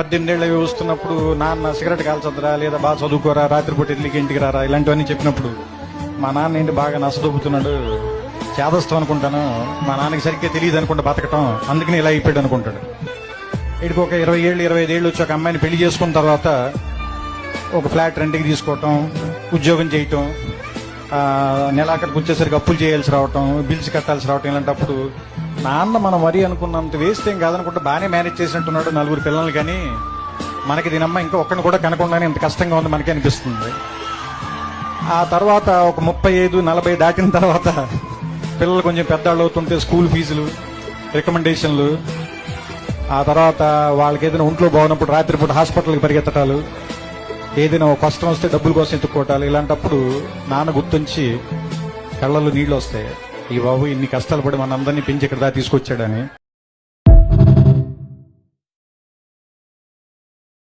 18 ఏళ్ళు వస్తున్నప్పుడు నాన్న సిగరెట్ కాల్చొద్దురా, లేదా బాగా చదువుకోరా, రాత్రిపూట ఇడ్లీకి ఇంటికి రారా, ఇలాంటివన్నీ చెప్పినప్పుడు మా నాన్న ఏంటి బాగా నసదొబ్బుతున్నాడు, చేదస్తాం అనుకుంటాను, మా నాన్నకి సరిగ్గా తెలియదు అనుకుంటా బతకటం, అందుకని ఇలా అయిపోయాడు అనుకుంటాడు. ఇటుకు ఒక 20 ఏళ్ళు 25 ఏళ్ళు వచ్చి ఒక అమ్మాయిని పెళ్లి చేసుకున్న తర్వాత ఒక ఫ్లాట్ రెంట్కి తీసుకోవటం, ఉద్యోగం చేయటం, నెలాఖరికి వచ్చేసరికి అప్పులు చేయాల్సి రావటం, బిల్స్ కట్టాల్సి రావటం, ఇలాంటప్పుడు నాన్న మనం మరీ అనుకున్నంత వేస్ట్ ఏం కాదనుకుంటే బాగానే మేనేజ్ చేసినట్టున్నాడు 4 పిల్లలు, కానీ మనకి దీనమ్మ ఇంకా ఒక్కడిని కూడా కనకుండానే ఇంత కష్టంగా ఉంది మనకి అనిపిస్తుంది. ఆ తర్వాత ఒక 35-40 దాటిన తర్వాత పిల్లలు కొంచెం పెద్దవాళ్ళు అవుతుంటే స్కూల్ ఫీజులు, రికమెండేషన్లు, ఆ తర్వాత వాళ్ళకి ఏదైనా ఒంట్లో బాగున్నప్పుడు రాత్రిపూట హాస్పిటల్కి పరిగెత్తటాలు, ఏదైనా ఒక కష్టం వస్తే డబ్బుల కోసం ఎత్తుక్కోవటాలు, ఇలాంటప్పుడు నాన్న గుర్తుంచి కళ్ళల్లో నీళ్ళు వస్తాయి, ఈ బాబు ఇన్ని కష్టాలు పడి మన అందరినీ పెంచి ఇక్కడ దాకా తీసుకొచ్చాడని.